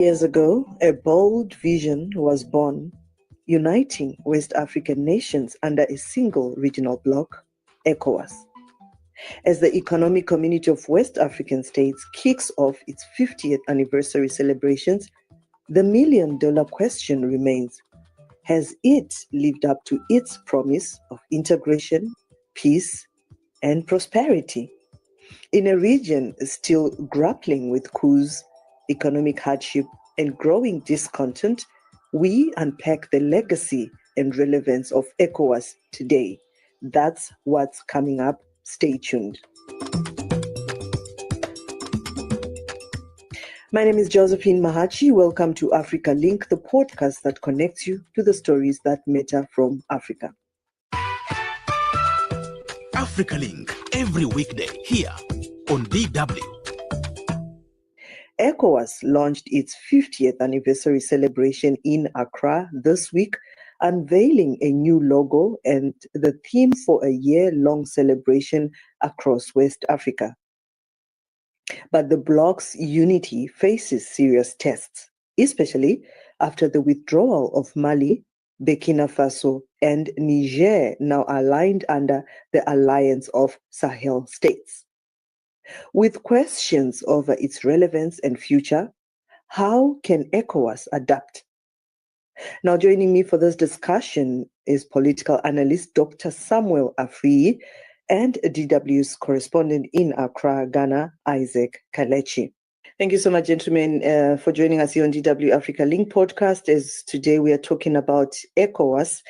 Years ago, a bold vision was born, uniting West African nations under a single regional bloc, ECOWAS. As the Economic Community of West African States kicks off its 50th anniversary celebrations, the million-dollar question remains: has it lived up to its promise of integration, peace, and prosperity? In a region still grappling with coups, economic hardship, and growing discontent, we unpack the legacy and relevance of ECOWAS today. That's what's coming up. Stay tuned. My name is Josephine Mahachi. Welcome to Africa Link, the podcast that connects you to the stories that matter from Africa. Africa Link, every weekday here on DW. ECOWAS launched its 50th anniversary celebration in Accra this week, unveiling a new logo and the theme for a year-long celebration across West Africa. But the bloc's unity faces serious tests, especially after the withdrawal of Mali, Burkina Faso, and Niger, now aligned under the Alliance of Sahel States. With questions over its relevance and future, how can ECOWAS adapt? Now, joining me for this discussion is political analyst Dr. Samuel Afriyie and DW's correspondent in Accra, Ghana, Isaac Kaledzi. Thank you so much, gentlemen, for joining us here on DW Africa Link podcast. As today we are talking about ECOWAS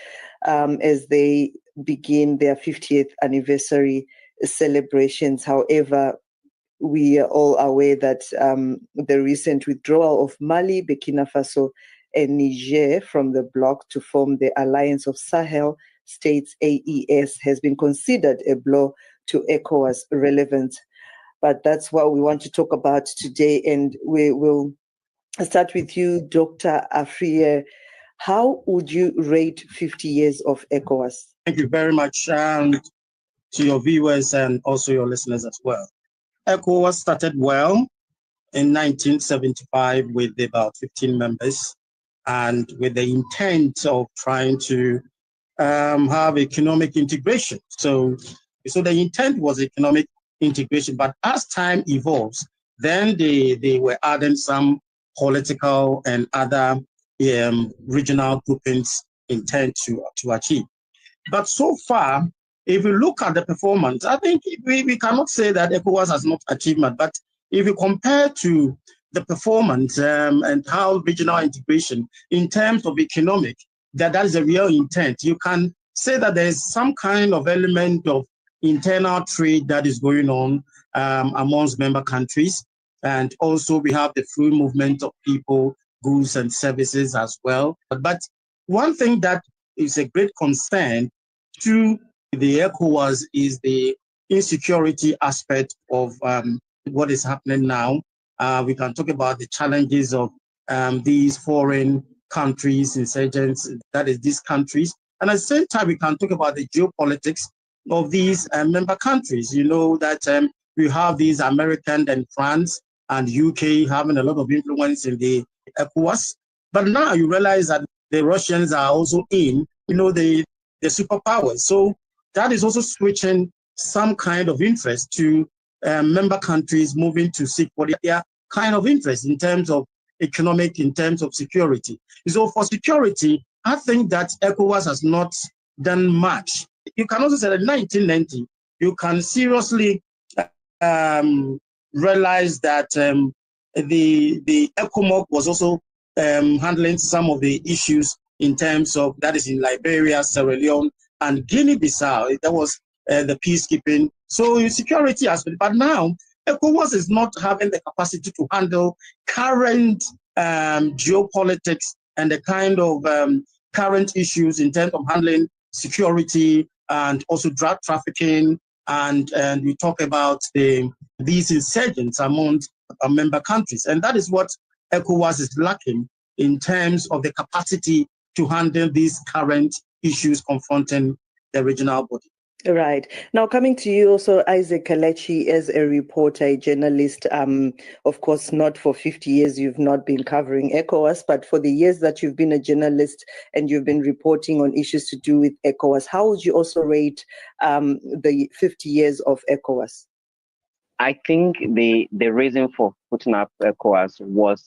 as they begin their 50th anniversary celebrations. However, we are all aware that the recent withdrawal of Mali, Burkina Faso, and Niger from the bloc to form the Alliance of Sahel States, AES, has been considered a blow to ECOWAS relevance. But that's what we want to talk about today, and we will start with you, Dr. Afriyie. How would you rate 50 years of ECOWAS? Thank you very much to your viewers and also your listeners as well. ECOWAS started well in 1975 with about 15 members and with the intent of trying to have economic integration. So the intent was economic integration, but as time evolves, then they were adding some political and other regional groupings intent to achieve. But so far, if you look at the performance, I think we cannot say that ECOWAS has not achieved much, but if you compare to the performance and how regional integration in terms of economic, that is a real intent, you can say that there is some kind of element of internal trade that is going on amongst member countries. And also we have the free movement of people, goods and services as well. But one thing that is a great concern to the ECOWAS is the insecurity aspect of what is happening now. We can talk about the challenges of these foreign countries, insurgents, that is these countries. And at the same time, we can talk about the geopolitics of these member countries. You know that we have these American and France and UK having a lot of influence in the ECOWAS. But now you realize that the Russians are also in, the superpowers. So that is also switching some kind of interest to member countries moving to seek for their kind of interest in terms of economic, in terms of security. So for security, I think that ECOWAS has not done much. You can also say that in 1990, you can seriously realize that the ECOMOG was also handling some of the issues in terms of, that is in Liberia, Sierra Leone, and Guinea-Bissau. That was the peacekeeping. So security aspect. But now, ECOWAS is not having the capacity to handle current geopolitics and the kind of current issues in terms of handling security and also drug trafficking. And we talk about these insurgents among our member countries. And that is what ECOWAS is lacking in terms of the capacity to handle these current issues confronting the regional body. Right. Now, coming to you also, Isaac Kaledzi, as a reporter, a journalist, of course, not for 50 years, you've not been covering ECOWAS, but for the years that you've been a journalist and you've been reporting on issues to do with ECOWAS, how would you also rate the 50 years of ECOWAS? I think the reason for putting up ECOWAS was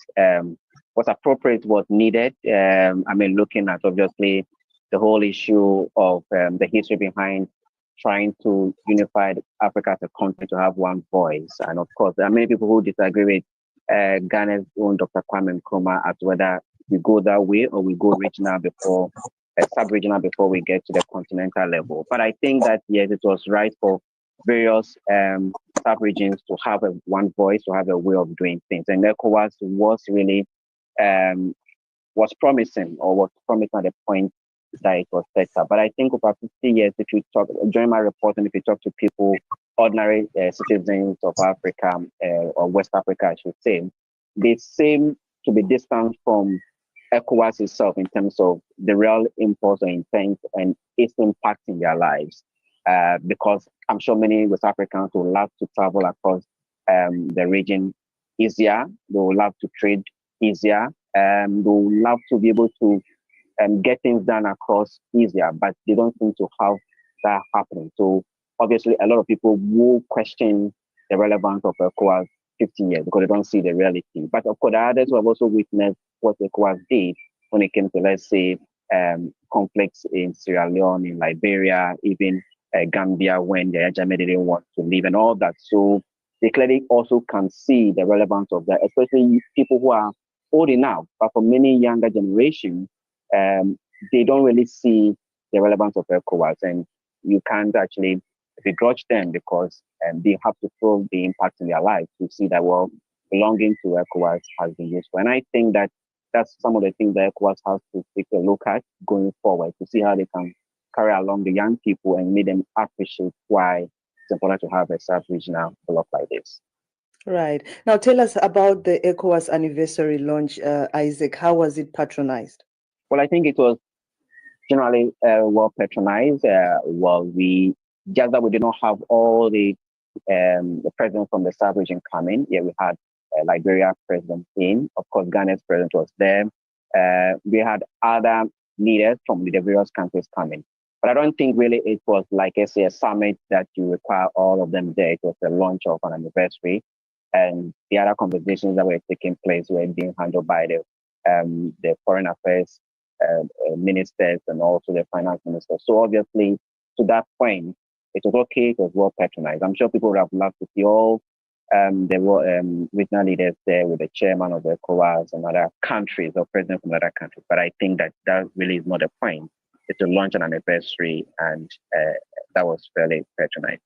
appropriate, was needed. Looking at obviously the whole issue of the history behind trying to unify Africa as a continent to have one voice. And of course, there are many people who disagree with Ghana's own Dr. Kwame Nkrumah as whether we go that way or we go regional before, sub-regional before we get to the continental level. But I think that, yes, it was right for various sub-regions to have one voice, to have a way of doing things. And ECOWAS was really, was promising at the point that it was set up. But I think over 50 years, if you talk, during my reporting, if you talk to people, ordinary citizens of Africa, or West Africa, I should say, they seem to be distant from ECOWAS itself in terms of the real impulse or intent and its impact in their lives. Because I'm sure many West Africans would love to travel across the region easier. They would love to trade easier. They would love to be able to get things done across easier, but they don't seem to have that happening. So obviously, a lot of people will question the relevance of ECOWAS 15 years because they don't see the reality. But of course, others who have also witnessed what ECOWAS did when it came to, let's say, conflicts in Sierra Leone, in Liberia, even Gambia, when the Ajame didn't want to leave and all that. So they clearly also can see the relevance of that, especially people who are old enough. But for many younger generations, they don't really see the relevance of ECOWAS, and you can't actually begrudge them because they have to feel the impact in their life to see that, well, belonging to ECOWAS has been useful. And I think that that's some of the things that ECOWAS has to take a look at going forward to see how they can carry along the young people and make them appreciate why it's important to have a sub-regional bloc like this. Right. Now tell us about the ECOWAS anniversary launch, Isaac. How was it patronized? Well, I think it was generally well patronized. We did not have all the presidents from the sub-region coming. Yeah, we had Liberia president in. Of course, Ghana's president was there. We had other leaders from the various countries coming. But I don't think really it was like, I say, a summit that you require all of them there. It was a launch of an anniversary. And the other conversations that were taking place were being handled by the foreign affairs ministers and also the finance minister. So obviously, to that point, it was okay, it was well patronized. I'm sure people would have loved to see all the regional leaders there with the chairman of the ECOWAS and other countries or presidents from other countries. But I think that really is not the point. It's to launch an anniversary, and that was fairly patronized.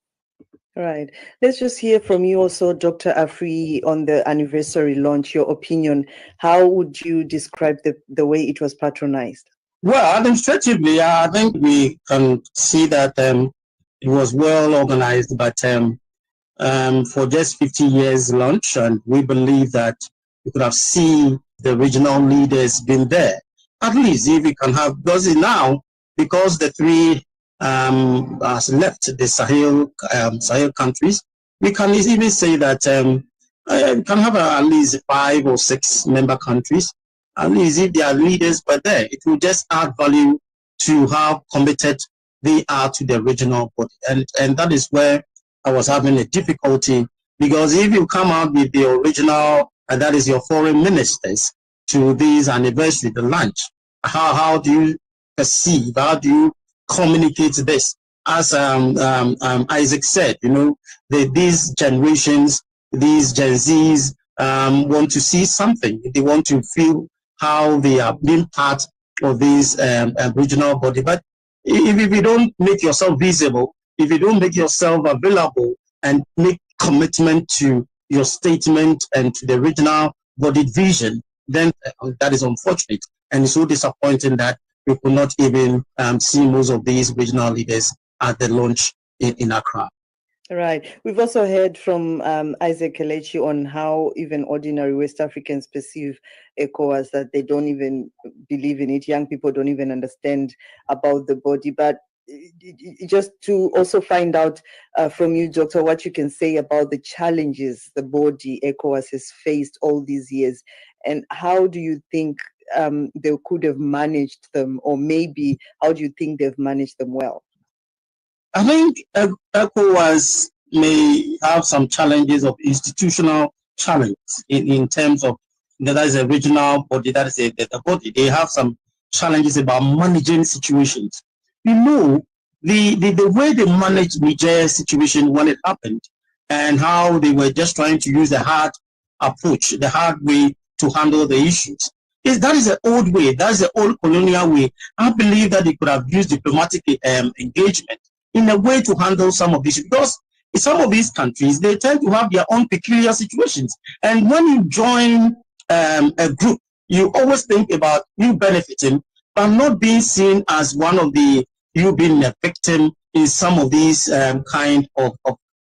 Right. Let's just hear from you also, Dr. Afriyie, on the anniversary launch, your opinion. How would you describe the way it was patronized? Well, administratively, I think we can see that it was well organized, but for just 50 years launch, and we believe that we could have seen the regional leaders been there. At least if we can have, because now, because the three has left the Sahel countries, we can even say that we can have at least 5 or 6 member countries. At least if their leaders were there, it will just add value to how committed they are to the regional body. And that is where I was having a difficulty, because if you come out with the original, and that is your foreign ministers, to this anniversary, the launch, how do you perceive, how do you communicate this? As Isaac said, these generations, these Gen Zs want to see something. They want to feel how they are being part of this regional body. But if you don't make yourself visible, if you don't make yourself available and make commitment to your statement and to the regional body vision, then that is unfortunate. And it's so disappointing that we could not even see most of these regional leaders at the launch in Accra. Right. We've also heard from Isaac Kaledzi on how even ordinary West Africans perceive ECOWAS, that they don't even believe in it. Young people don't even understand about the body. But just to also find out from you, Doctor, what you can say about the challenges the body ECOWAS has faced all these years, and how do you think they could have managed them, or maybe how do you think they've managed them well? I think ECOWAS may have some challenges of institutional challenge in terms of that is a regional body, that is the body. They have some challenges about managing situations. You know, the way they managed Niger situation when it happened, and how they were just trying to use the hard approach, the hard way to handle the issues. That is the old way. That is the old colonial way. I believe that they could have used diplomatic engagement in a way to handle some of these, because in some of these countries, they tend to have their own peculiar situations. And when you join a group, you always think about you benefiting, but not being seen as one of you being a victim in some of these kind of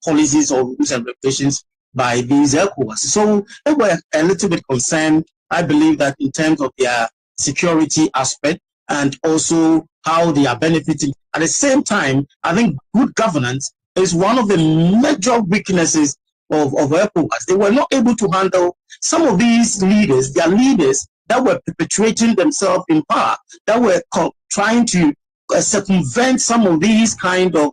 policies or rules and regulations by these ECOWAS. So they were a little bit concerned, I believe, that in terms of their security aspect and also how they are benefiting. At the same time, I think good governance is one of the major weaknesses of ECOWAS. They were not able to handle some of these leaders, their leaders that were perpetuating themselves in power, that were trying to circumvent some of these kind of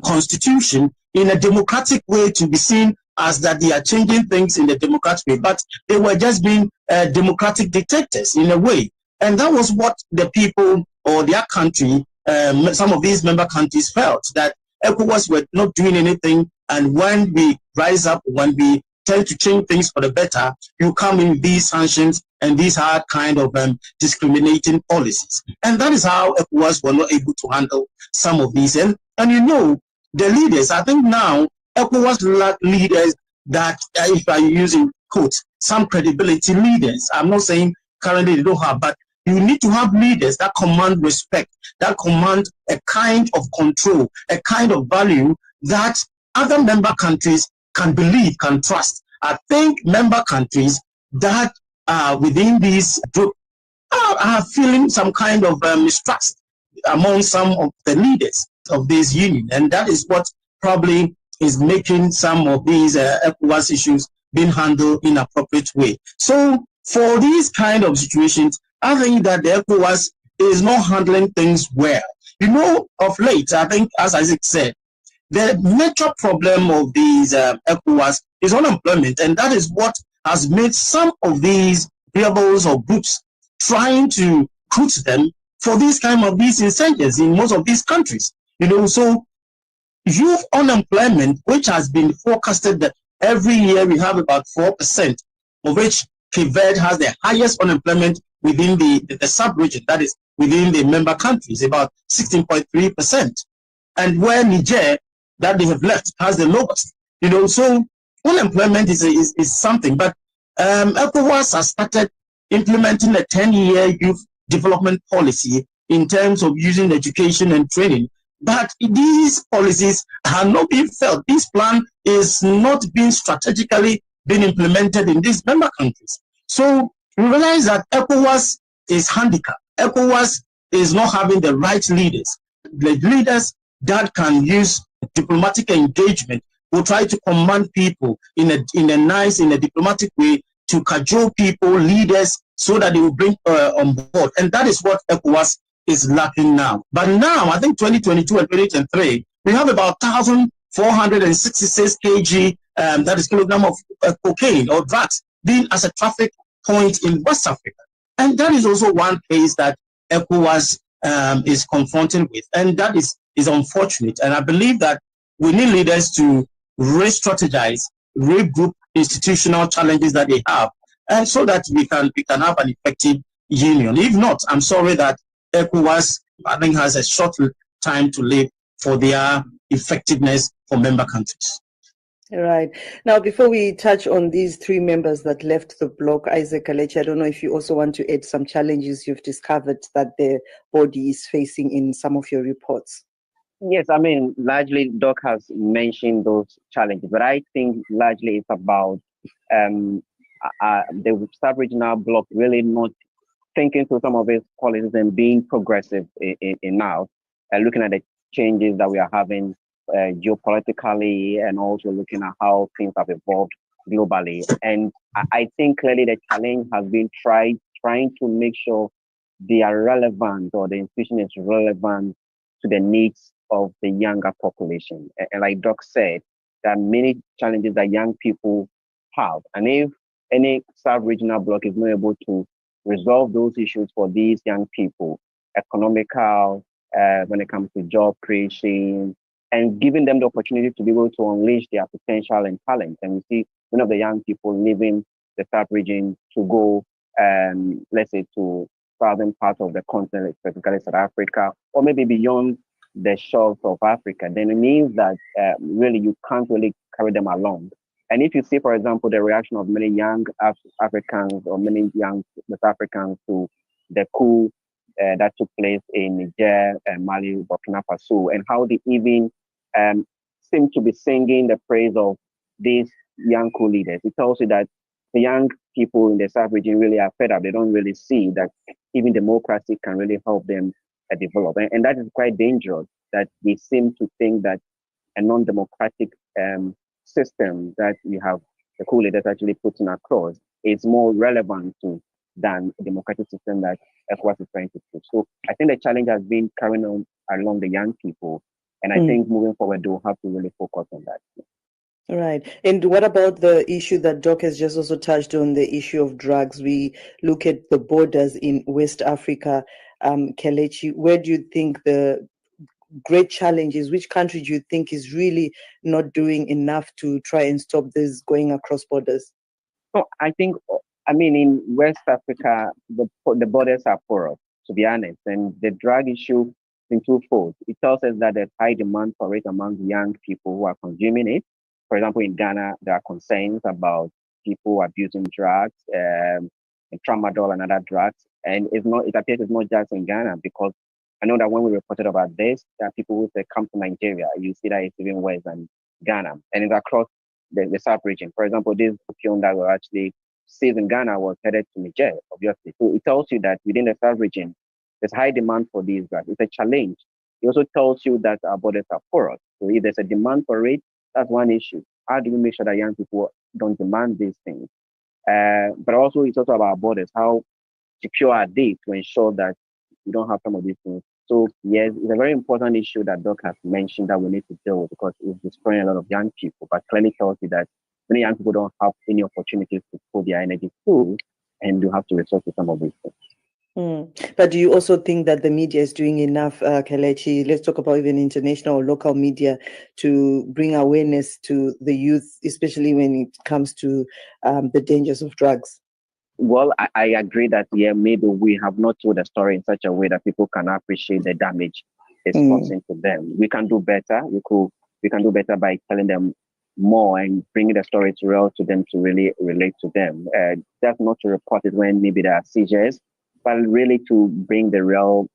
constitution in a democratic way, to be seen as that they are changing things in the democratic way, but they were just being democratic dictators in a way. And that was what the people or their country, some of these member countries felt, that ECOWAS were not doing anything. And when we rise up, when we tend to change things for the better, you come in these sanctions and these hard kind of discriminating policies. And that is how ECOWAS were not able to handle some of these. And you know, the leaders, I think now, ECOWAS lack leaders that, if I'm using quotes, some credibility leaders. I'm not saying currently they don't have, but you need to have leaders that command respect, that command a kind of control, a kind of value that other member countries can believe, can trust. I think member countries that are within this group are feeling some kind of mistrust among some of the leaders of this union, and that is what probably is making some of these ECOWAS issues being handled in an appropriate way. So for these kind of situations, I think that the ECOWAS is not handling things well. You know, of late, I think, as Isaac said, the major problem of these ECOWAS is unemployment, and that is what has made some of these rebels or groups trying to recruit them for these kind of these insurgents in most of these countries. You know, so youth unemployment, which has been forecasted that every year we have about 4%, of which Cape Verde has the highest unemployment within the sub-region, that is within the member countries, about 16.3%. And where Niger, that they have left, has the lowest. You know, so unemployment is something. But ECOWAS has started implementing a 10-year youth development policy in terms of using education and training. But these policies are not being felt. This plan is not being strategically being implemented in these member countries. So we realize that ECOWAS is handicapped. ECOWAS is not having the right leaders. The leaders that can use diplomatic engagement will try to command people in a nice, in a diplomatic way to cajole people, leaders, so that they will bring on board. And that is what ECOWAS is lacking now. But now, I think 2022 and 2023, we have about 1,466 kg, that is kilogram of cocaine or drugs being as a traffic point in West Africa. And that is also one case that ECOWAS is confronting with. And that is unfortunate. And I believe that we need leaders to re-strategize, regroup institutional challenges that they have, and so that we can have an effective union. If not, I'm sorry that ECOWAS, I think, has a short time to live for their effectiveness for member countries. Right. Now, before we touch on these three members that left the bloc, Isaac, Kaledzi, I don't know if you also want to add some challenges you've discovered that the body is facing in some of your reports. Yes, I mean, largely Doc has mentioned those challenges, but I think largely it's about the sub-regional bloc really not thinking through some of its policies and being progressive enough. looking at the changes that we are having geopolitically, and also looking at how things have evolved globally. And I think clearly the challenge has been trying to make sure they are relevant, or the institution is relevant to the needs of the younger population. And like Doc said, there are many challenges that young people have. And if any sub-regional bloc is not able to resolve those issues for these young people, economical, when it comes to job creation, and giving them the opportunity to be able to unleash their potential and talent. And we see one of the young people leaving the sub-region to go, let's say, to southern part of the continent, specifically South Africa, or maybe beyond the shores of Africa, then it means that really you can't really carry them along. And if you see, for example, the reaction of many young Africans or many young West Africans to the coup that took place in Niger and Mali, Burkina Faso, and how they even seem to be singing the praise of these young coup leaders, it tells you that the young people in the South region really are fed up. They don't really see that even democracy can really help them develop. And that is quite dangerous, that they seem to think that a non-democratic system that we have the coup leaders actually putting across is more relevant to than a democratic system that ECOWAS is trying to push. So I think the challenge has been carrying on along the young people. And I think moving forward, they'll have to really focus on that. All right. And what about the issue that Doc has just also touched on, the issue of drugs? We look at the borders in West Africa. Kaledzi, where do you think the great challenge is? Which country do you think is really not doing enough to try and stop this going across borders? So I think, in West Africa, the borders are porous, to be honest. And the drug issue in twofold. It tells us that there's high demand for it among young people who are consuming it. For example, in Ghana, there are concerns about people abusing drugs, tramadol and other drugs. And it appears it's not just in Ghana, because I know that when we reported about this, there are people who say, come to Nigeria. You see that it's even worse than Ghana. And it's across the South region. For example, this opium that were actually seized in Ghana was headed to Niger, obviously. So it tells you that within the South region, there's high demand for these drugs. It's a challenge. It also tells you that our borders are porous. So if there's a demand for it, that's one issue. How do we make sure that young people don't demand these things? But also, it's also about borders. How secure are they to ensure that we don't have some of these things? So yes, it's a very important issue that Doc has mentioned that we need to deal with, because it's destroying a lot of young people. But clearly tells you that many young people don't have any opportunities to put their energy through, and you have to resort to some of these things. But do you also think that the media is doing enough, Kaledzi? Let's talk about even international or local media to bring awareness to the youth, especially when it comes to the dangers of drugs. Well, I agree that, maybe we have not told the story in such a way that people can appreciate the damage it's causing to them. We can do better. We can do better by telling them more and bringing the story to them to really relate to them. Just not to report it when maybe there are seizures, but really to bring the real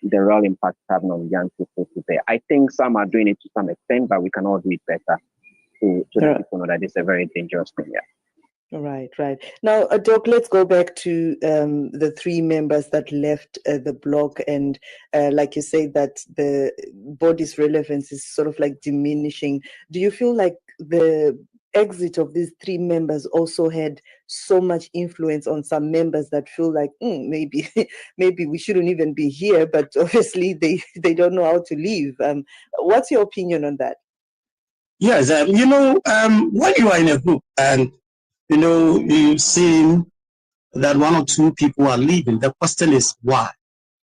impact having on young people today. I think some are doing it to some extent, but we can all do it better to let people know that it's a very dangerous thing. Right. Now, Doc, let's go back to the three members that left the bloc, and like you say, that the body's relevance is sort of like diminishing. Do you feel like the exit of these three members also had so much influence on some members that feel like maybe we shouldn't even be here, but obviously they don't know how to leave? What's your opinion on that? Yes, when you are in a group and you've seen that one or two people are leaving, the question is why.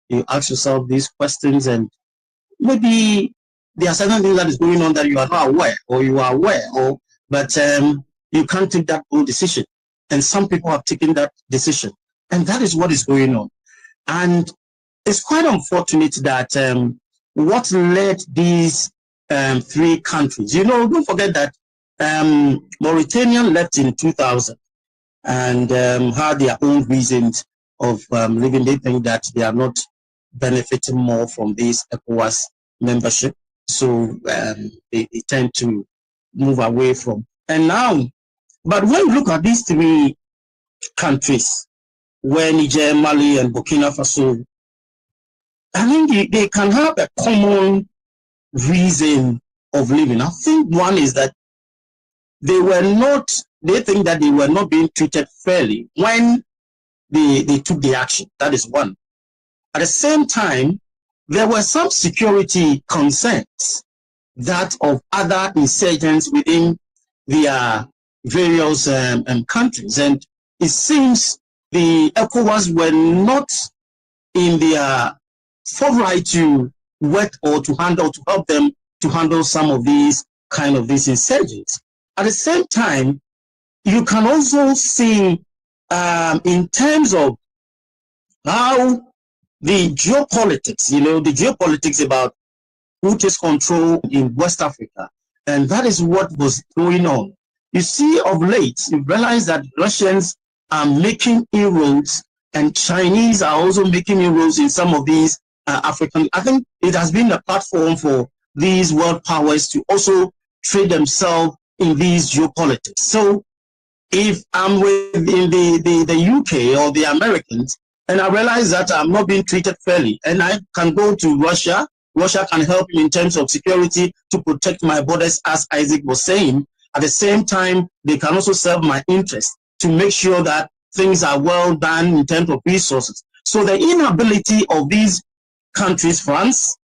You ask yourself these questions, and maybe there are certain things that is going on that you are not aware, or you are aware, but you can't take that bold decision. And some people have taken that decision, and that is what is going on. And it's quite unfortunate that what led these three countries, don't forget that Mauritania left in 2000 and had their own reasons of leaving. They think that they are not benefiting more from this ECOWAS membership, so they tend to move away from. And now, but when you look at these three countries, where Niger, Mali, and Burkina Faso I think they can have a common reason of living. I think one is that they think that they were not being treated fairly when they took the action. That is one. At the same time, there were some security concerns that of other insurgents within their various countries. And it seems the ECOWAS were not in their forthright to work or to help them to handle some of these insurgents. At the same time, you can also see in terms of how the geopolitics about who takes control in West Africa, and that is what was going on. You see, of late, you realize that Russians are making inroads, and Chinese are also making inroads in some of these African. I think it has been a platform for these world powers to also trade themselves in these geopolitics. So, if I'm within the UK or the Americans, and I realize that I'm not being treated fairly, and I can go to Russia. Russia can help me in terms of security to protect my borders, as Isaac was saying. At the same time, they can also serve my interest to make sure that things are well done in terms of resources. So the inability of these countries, France,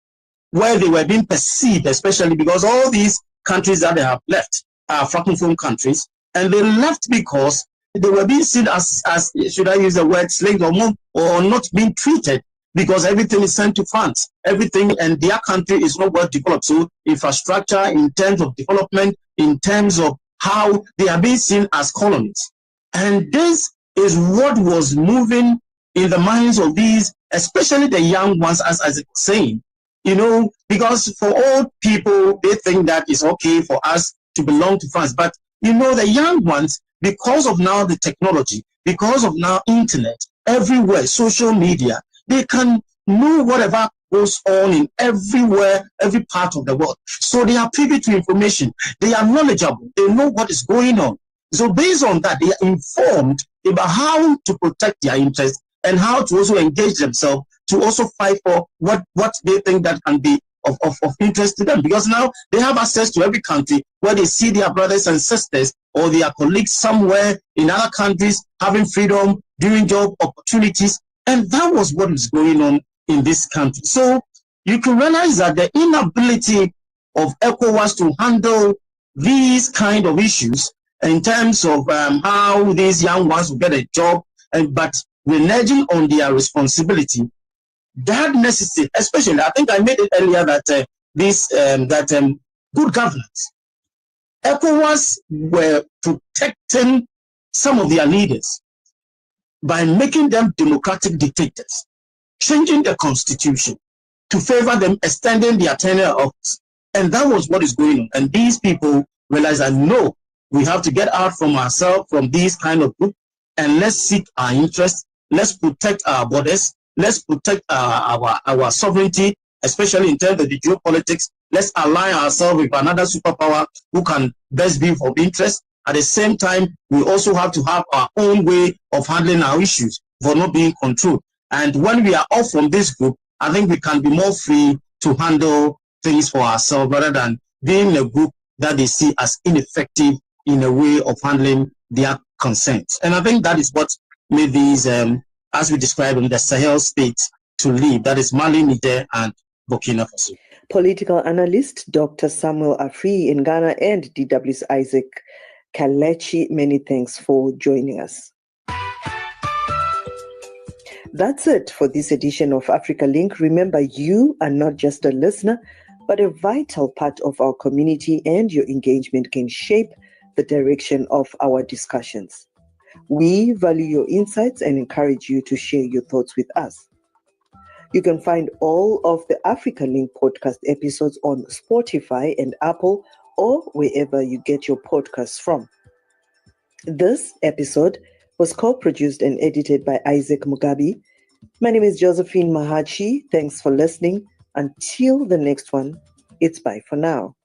where they were being perceived, especially because all these countries that they have left are Francophone countries, and they left because they were being seen as should I use the word, slaves or not being treated, because everything is sent to France. Everything, and their country is not well developed. So infrastructure, in terms of development, in terms of how they are being seen as colonies. And this is what was moving in the minds of these, especially the young ones, as I was saying. Because for old people, they think that it's okay for us to belong to France. But, the young ones, because of now the technology, because of now internet, everywhere, social media, they can know whatever goes on in everywhere, every part of the world. So they are privy to information. They are knowledgeable. They know what is going on. So based on that, they are informed about how to protect their interests and how to also engage themselves to also fight for what they think that can be of interest to them. Because now they have access to every country where they see their brothers and sisters or their colleagues somewhere in other countries having freedom, doing job opportunities. And that was what is going on in this country. So you can realize that the inability of ECOWAS to handle these kind of issues in terms of how these young ones will get a job, but reneging on their responsibility, that necessity, especially, I think I made it earlier that good governance. ECOWAS were protecting some of their leaders by making them democratic dictators, changing the constitution to favor them, extending their tenure of office. And that was what is going on. And these people realize that no, we have to get out from ourselves, from these kind of group, and let's seek our interests. Let's protect our borders. Let's protect our sovereignty, especially in terms of the geopolitics. Let's align ourselves with another superpower who can best be of interest. At the same time, we also have to have our own way of handling our issues for not being controlled. And when we are off from this group, I think we can be more free to handle things for ourselves rather than being a group that they see as ineffective in a way of handling their concerns. And I think that is what made these, as we described in the Sahel states, to leave. That is Mali, Niger, and Burkina Faso. Political analyst Dr. Samuel Afriyie in Ghana and DW's Isaac Kaledzi, many thanks for joining us. That's it for this edition of Africa Link. Remember, you are not just a listener, but a vital part of our community, and your engagement can shape the direction of our discussions. We value your insights and encourage you to share your thoughts with us. You can find all of the Africa Link podcast episodes on Spotify and Apple, or wherever you get your podcasts from. This episode was co-produced and edited by Isaac Mugabi. My name is Josephine Mahachi. Thanks for listening. Until the next one, it's bye for now.